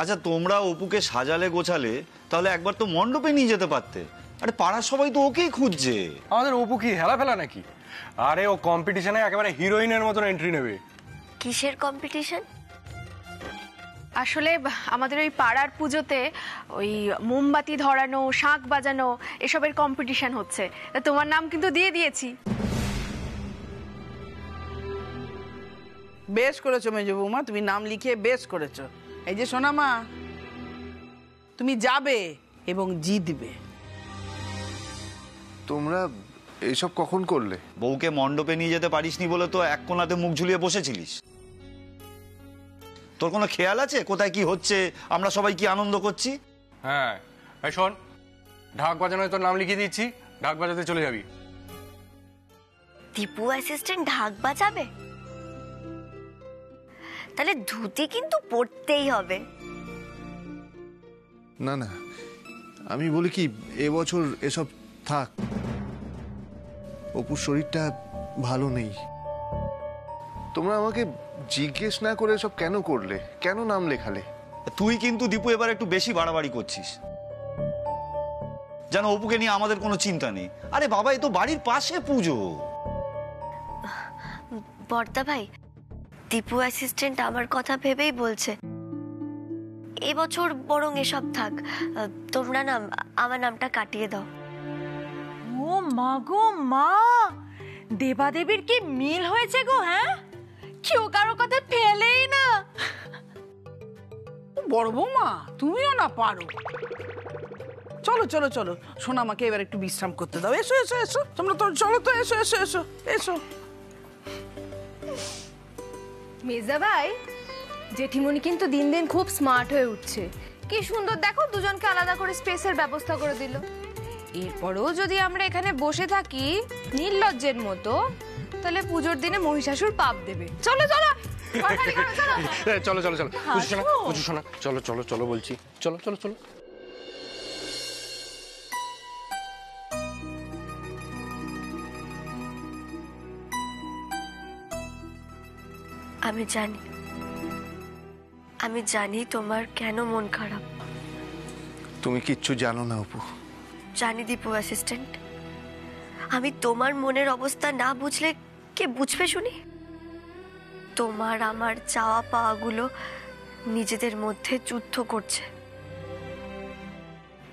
আচ্ছা, তোমরা অপুকে সাজালে গোছালে তাহলে একবার তো মণ্ডপে নিয়ে যেতে পারতে। আরে পাড়ার সবাই তো ওকেই খুঁজছে। আমাদের অপু কি হেলা ফেলা নাকি? আরে ও কম্পিটিশনে একেবারে হিরোইনের মতন এন্ট্রি নেবে। কিসের কম্পিটিশন? আসলে আমাদের ওই পাড়ার পুজোতে ওই মোমবাতি ধরানো, শাঁখ বাজানো এসবের কম্পিটিশন হচ্ছে। তোমার নাম কিন্তু দিয়ে দিয়েছি। বেশ করেছো মেজ বৌমা, তুমি নাম লিখে বেশ করেছো। এই যে সোনা মা, তুমি যাবে এবং জিতবে। তোমরা এইসব কখন করলে? বউকে মণ্ডপে নিয়ে যেতে পারিসনি বলে তো এক কোণাতে মুখ ঝুলিয়ে বসেছিলিস। তোর কোনো খেয়াল আছে কোথায় কি হচ্ছে, আমরা সবাই কি আনন্দ করছি? হ্যাঁ, এই শোন, ঢাক বাজানোয় তোর নাম লিখিয়ে দিচ্ছি, ঢাক বাজাতে চলে যাবি। দীপু অ্যাসিস্ট্যান্ট ঢাক বাজাবে? তাহলে ধুতি কিন্তু পরতেই হবে। না না, আমি বলি কি, এবছর এসব থাক। অপুর শরীরটা ভালো নেই। তোমরা আমাকে জিজ্ঞেস না করে সব কেন করলে? কেন নাম লেখালে? তুই কিন্তু দীপু এবার একটু বেশি বাড়াবাড়ি করছিস। জানো, অপুকে নিয়ে আমাদের কোনো চিন্তা নেই। আরে বাবা, এ তো বাড়ির পাশে পুজো। বর্দা ভাই, দীপু অ্যাসিস্ট্যান্ট আমার কথা ভেবেই বলছে এবছর বরং এসব থাক। তোমরা না আমার নামটা কাটিয়ে দাও। ও মা গো মা, দেবাদেবীর কি মিল হয়েছে গো। হ্যাঁ, কেউ কারো কথা ফেলেই না। বড় বৌমা, তুমিও না পারো। চলো চলো চলো, সোনা আমাকে এবার একটু বিশ্রাম করতে দাও। এসো এসো এসো, তোমরা তো চলো তো, এসো এসো এসো এসো। মেজদা ভাই, জেঠিমণি কিন্তু দিন দিন খুব স্মার্ট হয়ে উঠছে। কি সুন্দর দেখো, দুজনকে আলাদা করে স্পেসের ব্যবস্থা করে দিল। এরপরেও যদি আমরা এখানে বসে থাকি নির্লজ্জের মতো, তাহলে পুজোর দিনে মহিষাসুর পাপ দেবে। চলো চলো চলো চলো চলো, পুজো শোনা, চলো চলো চলো বলছি, চলো চলো চলো। আমি জানি তোমার কেন মন খারাপ। তুমি কিচ্ছু জানো না অপু। জানি দীপু অ্যাসিস্ট্যান্ট, আমি তোমার মনের অবস্থা না বুঝলে কে বুঝবে শুনি? তোমার আমার চাওয়া পাওয়াগুলো নিজেদের মধ্যে যুদ্ধ করছে।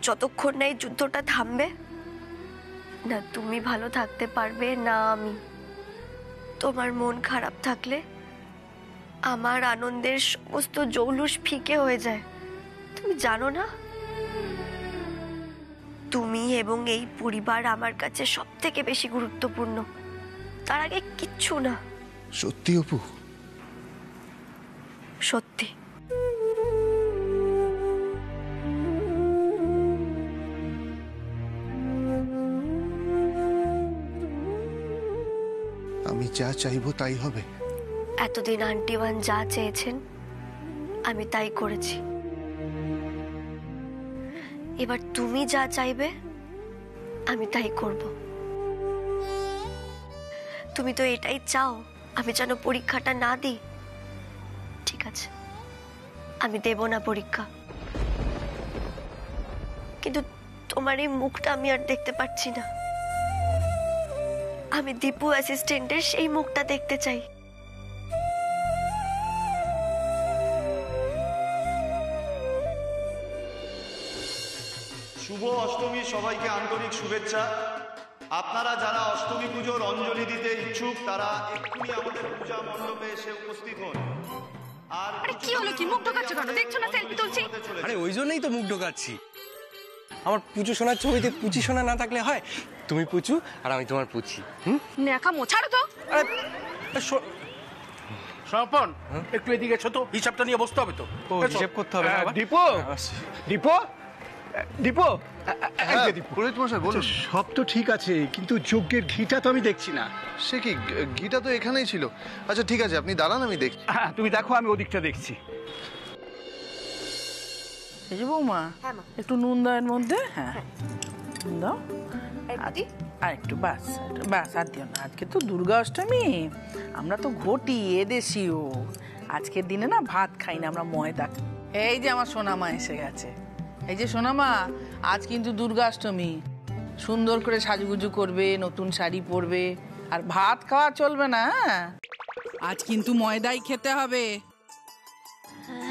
যতক্ষণ না এই যুদ্ধটা থামবে, না তুমি ভালো থাকতে পারবে না আমি। তোমার মন খারাপ থাকলে আমার আনন্দের সমস্ত জৌলুস ফিকে হয়ে যায়। তুমি জানো না, তুমি এবং এই পরিবার আমার কাছে সব থেকে বেশি গুরুত্বপূর্ণ, তার আগে কিচ্ছু না। সত্যি অপু? সত্যি। আমি যা চাইবো তাই হবে? এতদিন আন্টিওয়ান যা চেয়েছেন আমি তাই করেছি। এবার তুমি যা চাইবে আমি তাই করব। তুমি তো এটাই চাও আমি যেন পরীক্ষাটা না দিই। ঠিক আছে, আমি দেব না পরীক্ষা, কিন্তু তোমার এই মুখটা আমি আর দেখতে পাচ্ছি না। আমি দীপু অ্যাসিস্ট্যান্টের সেই মুখটা দেখতে চাই। শুভ অষ্টমী, সবাইকে আন্তরিক শুভেচ্ছা। আপনারা যারা অষ্টমী পুজোর অঞ্জলি দিতে ইচ্ছুক তারা এক্ষুনি আমাদের পূজা মণ্ডপে এসে উপস্থিত হন। আর কি হলো, কি মুখ ঢোকাচ্ছ কেন? দেখছো না সেলফি তুলছি? আরে ওই জন্যই তো মুখ ঢোকাচ্ছি। আমার পুচু সোনার ছবিতে পুচি সোনা না থাকলে হয়? তুমি পুচু আর আমি তোমার পুচি। নেকা মোছাড়ো তো। স্বপন, একটু এদিকে এসো তো, হিসাবটা নিয়ে বসতে হবে তো। হিসাব করতে হবে। দীপু, দীপু, দীপু, পুরোহিত মশাই বলুন। সব তো ঠিক আছে, কিন্তু যজ্ঞের ঘিটা তো আমি দেখছি না। সে কি, ঘিটা তো এখানেই ছিল। আচ্ছা ঠিক আছে, আপনি দাঁড়ান, আমি দেখছি। তুমি দেখো, আমি ওদিকটা দেখছি। এই যে বৌমা, একটু নুন দাও এর মধ্যে। হ্যাঁ, নুন দাও। আর একটু বাস বাস, আর দিও না। আজকে তো দুর্গা অষ্টমী, আমরা তো ঘটি এদেশীয়। আজকের দিনে না ভাত খাই না আমরা, ময়দা। এই যে আমার সোনামা এসে গেছে। এই যে সোনামা, আজ কিন্তু দুর্গাষ্টমী। সুন্দর করে সাজুগুজু করবে, নতুন শাড়ি পরবে, আর ভাত খাওয়া চলবে না। হ্যাঁ, আজ কিন্তু ময়দাই খেতে হবে।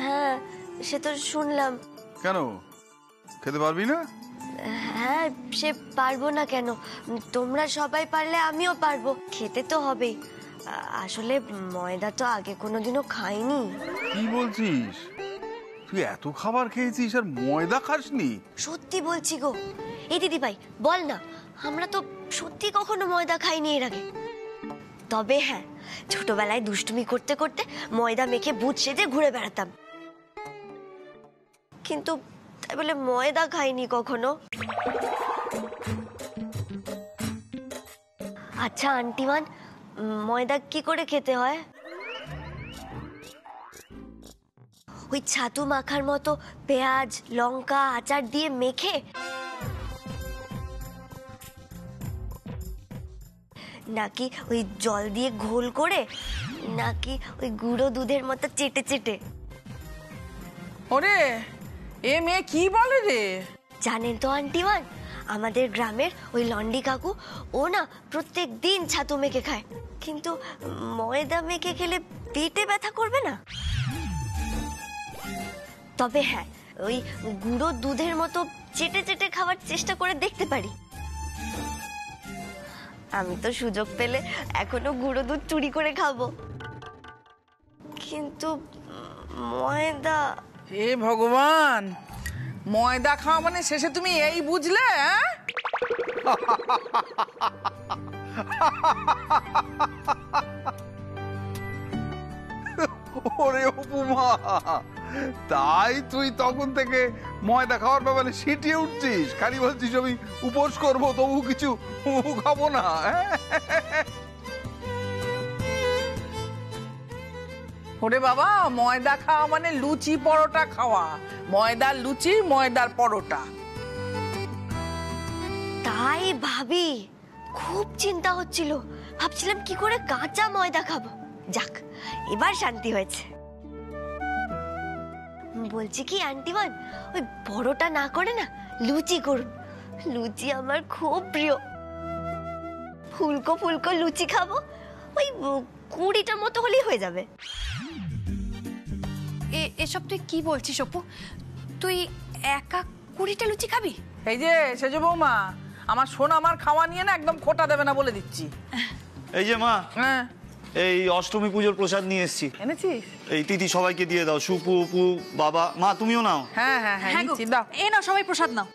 হ্যাঁ, সে তো শুনলাম। কেন খেতে পারবি না? হ্যাঁ, সে পারবো না কেন? তোমরা সবাই পারলে আমিও পারবো। খেতে তো হবেই। আসলে ময়দা তো আগে কোনোদিনও খাইনি। কি বলছিস? তুই এত খাবার খেয়েছিস আর ময়দা খাসনি? সত্যি বলছি গো। এই দিদি ভাই বল না, আমরা তো সত্যি কখনো ময়দা খাইনি এর আগে। তবে হ্যাঁ, ছোটবেলায় দুষ্টুমি করতে করতে ময়দা মেখে ভূত সেজে ঘুরে বেড়াতাম, কিন্তু তাই বলে ময়দা খাইনি কখনো। আচ্ছা আন্টিমান, ময়দা কি করে খেতে হয়? ওই ছাতু মাখার মতো পেঁয়াজ লঙ্কা আচার দিয়ে মেখে, নাকি ওই জল দিয়ে ঘোল করে, নাকি ওই গুঁড়ো দুধের মতো চেটে চেটে? ওরে, এ মেয়ে কি বলে রে? জানেন তো আন্টিমান, আমাদের গ্রামের ওই লন্ডি কাকু, ও না প্রত্যেক দিন ছাতু মেখে খায়, কিন্তু ময়দা মেখে খেলে পেটে ব্যথা করবে না? তবে হ্যাঁ, ওই গুঁড়ো দুধের মতো চেটে চেটে খাওয়ার চেষ্টা করে দেখতে পারি। আমি তো সুযোগ পেলে এখনো গুঁড়ো দুধ চুরি করে খাবো, কিন্তু ময়দা। হে ভগবান, ময়দা খাওয়া মানে শেষে তুমি এই বুঝলে? হ্যাঁ, ওরে উপমা, তাই তুই তখন থেকে ময়দা খাওয়ার ব্যাপারে সিটিয়ে উঠছিস? খালি বলছিস আমি উপোস করবো, তবু কিছু খাবো না। ওরে বাবা, ময়দা খাওয়া মানে লুচি পরোটা খাওয়া। ময়দার লুচি, ময়দার পরোটা। তাই ভাবি, খুব চিন্তা হচ্ছিল। ভাবছিলাম কি করে কাঁচা ময়দা খাবো। যাক, এবার শান্তি হয়েছে। বলছি কি আন্টিমান, ওই পরোটা না করে না লুচি করুন। লুচি আমার খুব প্রিয়। ফুলকো ফুলকো লুচি খাবো। ওই 20টা মতো হলেই হয়ে যাবে। এসব তুই কি বলছিস অপু? তুই একা 20টা লুচি খাবি? এই যে সেজ বৌমা, আমার সোনামার খাওয়া নিয়ে না একদম খোটা দেবে না বলে দিচ্ছি। এই যে মা, হ্যাঁ, এই অষ্টমী পুজোর প্রসাদ নিয়ে এসেছি। এনেছিস? এই তিথি সবাইকে দিয়ে দাও, সুপু উপু বাবা মা তুমিও নাও। হ্যাঁ হ্যাঁ হ্যাঁ, হ্যাঁ গো, নিচ্ছি, দাও। এই নাও সবাই প্রসাদ নাও।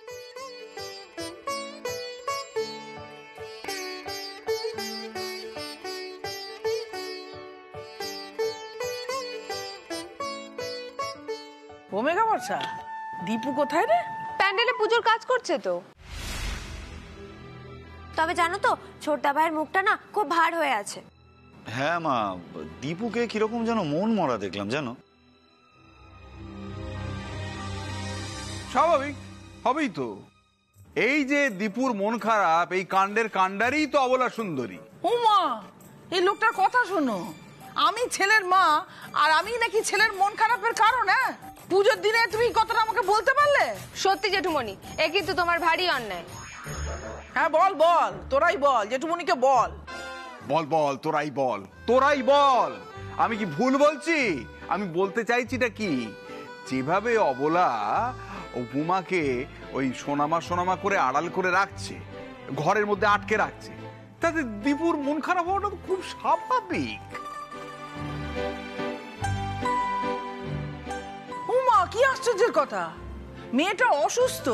ও মেঘা বর্ষা, দীপু কোথায় রে? প্যান্ডেলে পুজোর কাজ করছে তো। তবে জানো তো, ছোটদা ভাইয়ের মুখটা না খুব ভার হয়ে আছে। হ্যাঁ মা, দীপুকে কিরকম যেন মন মরা দেখলাম জানো। স্বাভাবিক হবেই তো। এই যে দীপুর মন খারাপ, এই কাণ্ডের কাণ্ডারই তো অবলা সুন্দরী। উমা, এই লোকটার কথা শোনো। আমি ছেলের মা, আর আমি নাকি ছেলের মন খারাপের কারণ? হ্যাঁ, পুজোর দিনে তুমি কথাটা আমাকে বলতে পারলে? সত্যি জেঠুমণি, এ কিন্তু তোমার ভারী অন্যায়। হ্যাঁ বল বল, তোরাই বল, জেঠুমনিকে বল। বল বল, তোরাই বল, তোরাই বল। আমি কি ভুল বলছি? আমি বলতে চাইছিটা কি, যেভাবে অবলা উপমাকে ওই সোনামা সোনামা করে আড়াল করে রাখছে, ঘরের মধ্যে আটকে রাখছে, তাতে দীপুর মন খারাপ হওয়াটা তো খুব স্বাভাবিক। উমা, কি আশ্চর্যের কথা! মেয়েটা অসুস্থ,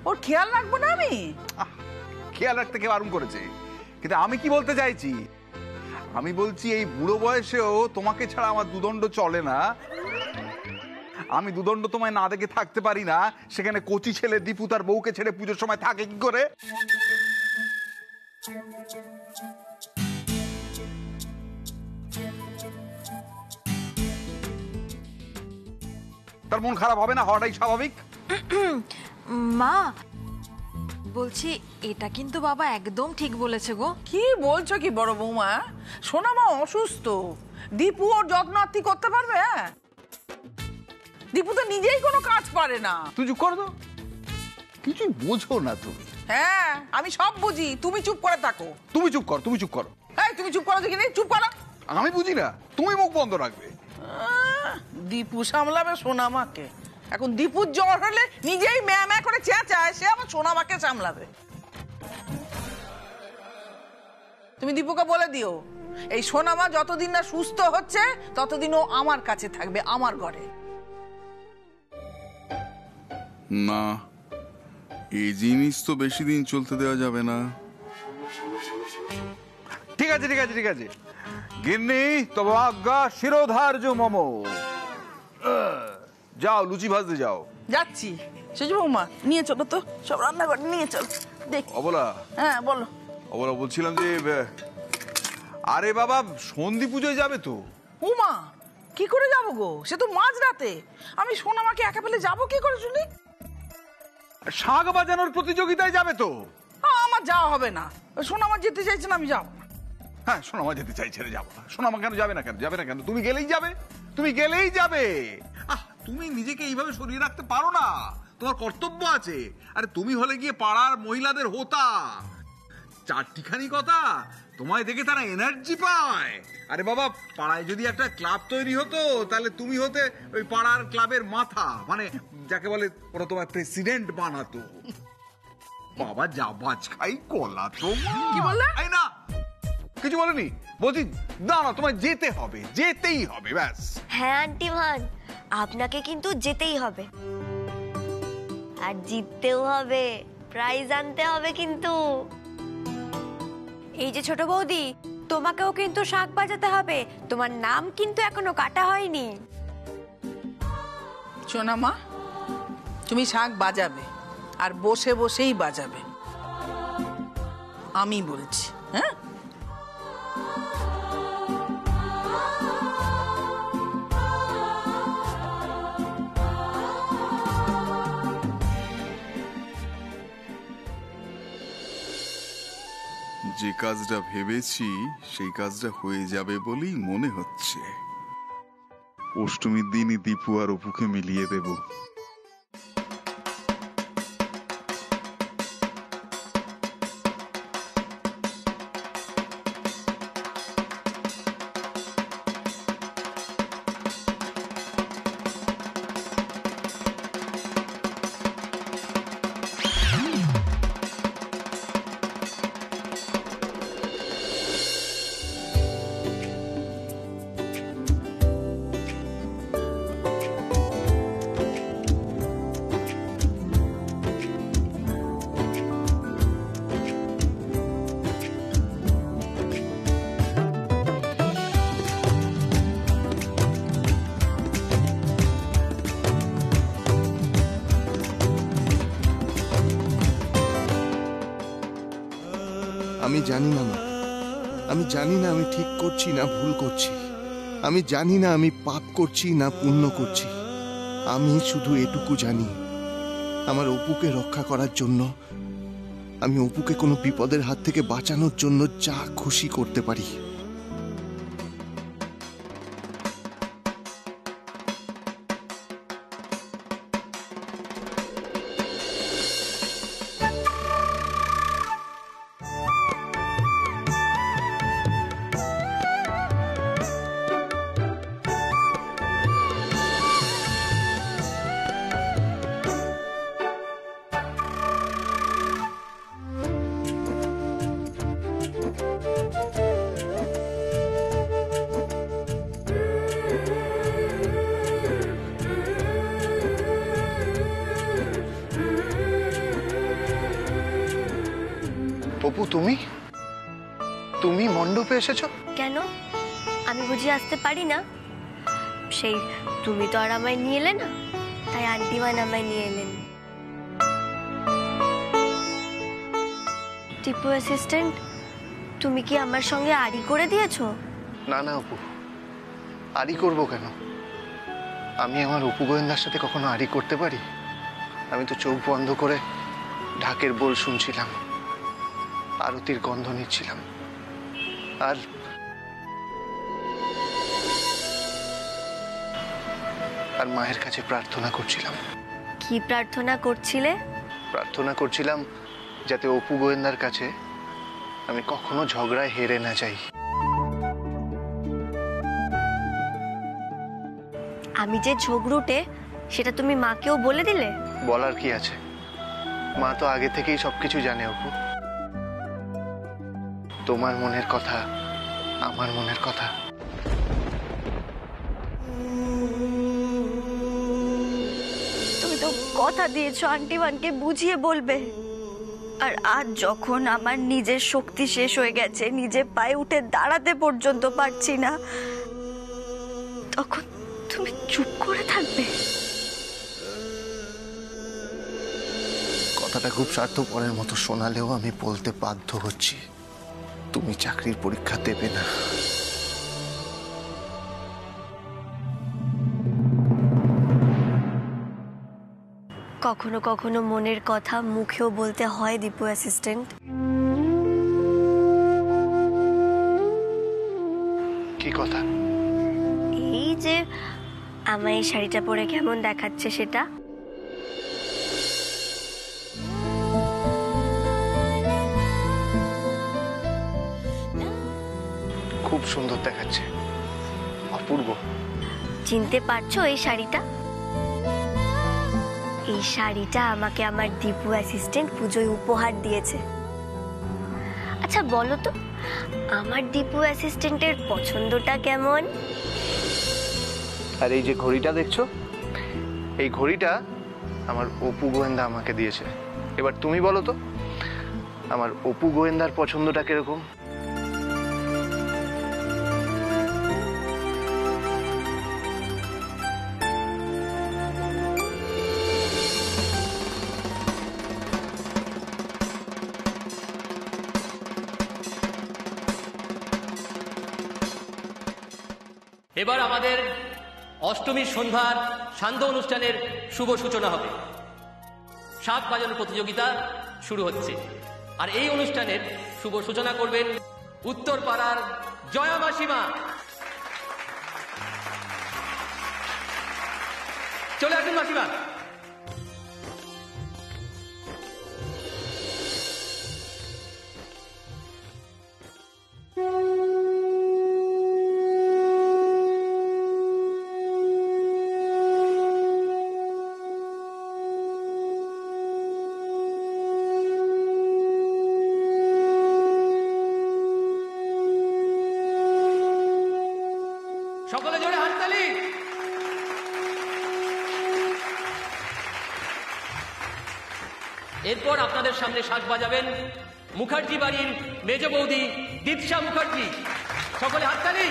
ওর খেয়াল রাখবো না আমি? খেয়াল রাখতে কে বারণ করেছে? কিন্তু আমি কি বলতে চাইছি, আমি বলছি এই বুড়ো বয়সেও তোমাকে ছাড়া আমার দুদণ্ড চলে না। আমি দুদণ্ড তোমায় না দেখে থাকতে পারি না। সেখানে কচি ছেলে দীপু তার বউকে ছেড়ে পুজোর সময় থাকে কি করে? তার মন খারাপ হবে না, হওয়াটাই স্বাভাবিক। মা বলছি, এটা কিন্তু বাবা একদম ঠিক বলেছে গো। কি বলছো কি বড় বৌমা? সোনামা অসুস্থ, দীপু ওর যত্ন আত্তি করতে পারবে? দীপু তো নিজেই কোনো কাজ পারে না। তুই চুপ করো তো, কিছুই বোঝো না তুমি। হ্যাঁ আমি সব বুঝি, তুমি চুপ করে থাকো। তুমি চুপ করো, তুমি চুপ করো। এই তুমি চুপ করো দেখিনি, চুপ করো। আমি বুঝি না, তুমি মুখ বন্ধ রাখবে। দীপু সামলাবে সোনামাকে। এখন দীপুর জ্বর হলে নিজেই ম্যা ম্যা করে চেঁচায়, সে আমার সোনামাকে সামলাবে। তুমি দীপুকে বলে দিও, এই সোনামা যতদিন না সুস্থ হচ্ছে ততদিন ও আমার কাছে থাকবে, আমার ঘরে। না, এই জিনিস তো বেশি দিন চলতে দেওয়া যাবে না। ঠিক আছে ঠিক আছে ঠিক আছে, গিন্নি তবে আজ্ঞা শিরোধার্য মম। যাও লুচি ভাজতে যাও। যাচ্ছি। সেজু বৌমা নিয়ে চলো তো, সব রান্না করে নিয়ে চলো। দেখ অবলা। হ্যাঁ বলো। অবলা বলছিলাম যে আরে বাবা সন্ধি পুজোয় যাবে তো। উমা কি করে যাবো গো, সে তো মাঝ রাতে। আমি সোনামাকে একা পেলে যাবো কি করে শুনি? শাঁখ বাজানোর প্রতিযোগিতায় যাবে তো। আমার যাওয়া হবে না, সোনামা যেতে চাইছে না, আমি যাবো। হ্যাঁ সোনামা যেতে চাইছে, যাবো না। সোনামা কেন যাবে না, কেন যাবে না কেন? তুমি গেলেই যাবে, তুমি গেলেই যাবে। তুমি নিজেকে এইভাবে সরিয়ে রাখতে পারো না, তোমার কর্তব্য আছে। আরে তুমি হলে গিয়ে পাড়ার মহিলাদের হোতা, চারটিখানি কথা তোমায় দেখে তারা এনার্জি পায়। আরে বাবা পাড়ায় যদি একটা ক্লাব তৈরি হতো তাহলে তুমি হতে ওই পাড়ার ক্লাবের মাথা, মানে যাকে বলে ওরা তোমার প্রেসিডেন্ট বানাতো। বাবা যা বাজ খাই কলা তো। কি বললে? এই না কিছু বলেনি, বলছি না না তোমায় যেতে হবে, যেতেই হবে ব্যাস। হ্যাঁ আন্টি ভান, আপনাকে কিন্তু যেতেই হবে, আর জিততেও হবে, প্রাইজ আনতে হবে কিন্তু। এই যে ছোট বৌদি, তোমাকেও কিন্তু শাঁখ বাজাতে হবে, তোমার নাম কিন্তু এখনো কাটা হয়নি। সোনামা তুমি শাঁখ বাজাবে, আর বসে বসেই বাজাবে, আমি বলছি। হ্যাঁ যে কাজটা ভেবেছি সেই কাজটা হয়ে যাবে বলেই মনে হচ্ছে। অষ্টমীর দিনই দীপু আর অপুকে মিলিয়ে দেব। আমি জানি না মা, আমি জানি না আমি ঠিক করছি না ভুল করছি, আমি জানি না আমি পাপ করছি না পুণ্য করছি। আমি শুধু এটুকু জানি, আমার অপুকে রক্ষা করার জন্য, আমি অপুকে কোনো বিপদের হাত থেকে বাঁচানোর জন্য যা খুশি করতে পারি। অপু তুমি তুমি মণ্ডপে এসেছো কেন? আমি বুঝি আসতে পারি না? সেই তুমি তো আর আমায় নিয়ে এলে না, তাই আন্টি মান আমায় নিয়ে এলেন। টিপু অ্যাসিস্ট্যান্ট, তুমি কি আমার সঙ্গে আড়ি করে দিয়েছো? না না অপু, আড়ি করবো কেন? আমি আমার অপু গোয়েন্দার সাথে কখনো আড়ি করতে পারি? আমি তো চোখ বন্ধ করে ঢাকের বোল শুনছিলাম, আরতির গন্ধ নিচ্ছিলাম, আর আর মায়ের কাছে প্রার্থনা করছিলাম। কি প্রার্থনা করছিলে? প্রার্থনা করছিলাম যাতে অপু গোয়েন্দার কাছে আমি কখনো ঝগড়ায় হেরে না যাই। আমি যে ঝগড়ুটে সেটা তুমি মাকেও বলে দিলে? বলার কি আছে, মা তো আগে থেকেই সবকিছু জানে অপু। তোমার মনের কথা, আমার মনের কথা। তুমি তো কথা দিয়েছো আন্টি ওয়ানকে বুঝিয়ে বলবে, আর আজ যখন আমার নিজের শক্তি শেষ হয়ে গেছে, নিজে পায়ে উঠে দাঁড়াতে পর্যন্ত পারছি না, তখন তুমি চুপ করে থাকবে? কথাটা খুব স্বার্থপরের মতো শোনালেও আমি বলতে বাধ্য হচ্ছি, তুমি চাকরির পরীক্ষা দেবে না। কখনো কখনো মনের কথা মুখেও বলতে হয় দীপু অ্যাসিস্ট্যান্ট। কি কথা? এই যে আমার এই শাড়িটা পরে কেমন দেখাচ্ছে সেটা। খুব সুন্দর দেখাচ্ছে, অপূর্ব। চিনতে পারছো এই শাড়িটা? এই শাড়িটা আমাকে আমার দীপু অ্যাসিস্ট্যান্ট পুজোয় উপহার দিয়েছে। আচ্ছা বলো তো, আমার দীপু অ্যাসিস্ট্যান্টের পছন্দটা কেমন? আর এই যে ঘড়িটা দেখছো, এই ঘড়িটা আমার অপু গোয়েন্দা আমাকে দিয়েছে। এবার তুমি বলো তো, আমার অপু গোয়েন্দার পছন্দটা কিরকম? এবার আমাদের অষ্টমীর সন্ধ্যার সান্ধ্য অনুষ্ঠানের শুভ সূচনা হবে। শাঁখ বাজানোর প্রতিযোগিতা শুরু হচ্ছে, আর এই অনুষ্ঠানের শুভ সূচনা করবেন উত্তর পাড়ার জয়া মাসিমা। চলে আসুন মাসিমা। সকলে জোরে হাততালি। এরপর আপনাদের সামনে শাঁখ বাজাবেন মুখার্জি বাড়ির মেজ বৌদি দীপশা মুখার্জি। সকলে হাততালি।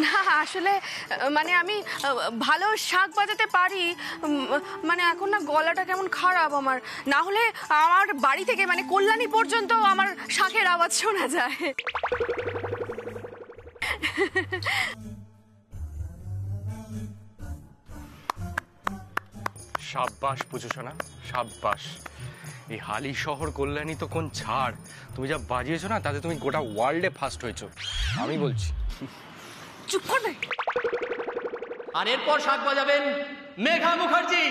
না আসলে মানে আমি ভালো শাঁখ বাজাতে পারি, মানে এখন না গলাটা কেমন খারাপ আমার, না হলে আমার বাড়ি থেকে মানে কল্যাণী পর্যন্ত আমার শাঁখের আওয়াজ শোনা যায়। সাব্বাস পুজো সোনা, সাব্বাস। এই হালি শহর কল্যাণী তো কোন ছাড়, তুমি যা বাজিয়েছো না তাতে তুমি গোটা ওয়ার্ল্ডে ফার্স্ট হয়েছো, আমি বলছি। চুপ করবে। আর এরপর শাঁখ বাজাবেন মেঘা মুখার্জি।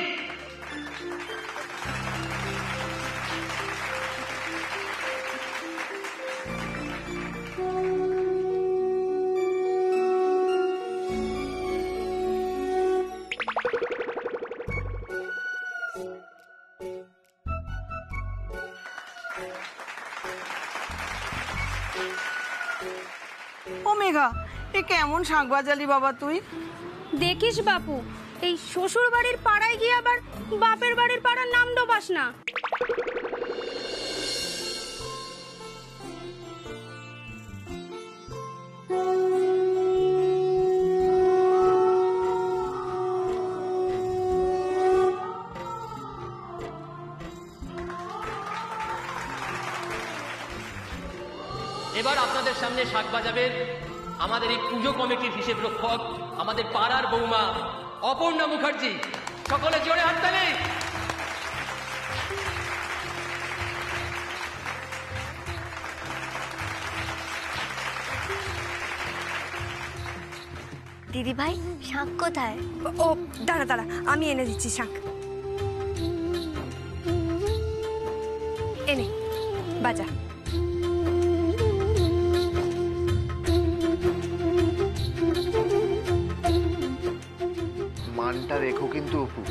ও মেঘা, এ কেমন শাঁখ বাজালি বাবা তুই? দেখিস বাপু, এই শ্বশুর বাড়ির পাড়ায় গিয়ে আবার বাপের বাড়ির পাড়ার নাম ডোবাস না। এবার আপনাদের সামনে শাক বাজাবেন আমাদের এই পুজো কমিটির হিসেব রক্ষক আমাদের পাড়ার বৌমা অপর্ণা মুখার্জি। সকলে জোরে হাততালি। দিদি ভাই শাক কোথায়? ও দাঁড়া দাঁড়া, আমি এনে দিচ্ছি শাক। এনে বাজা। মানটা রেখো কিন্তু অপু।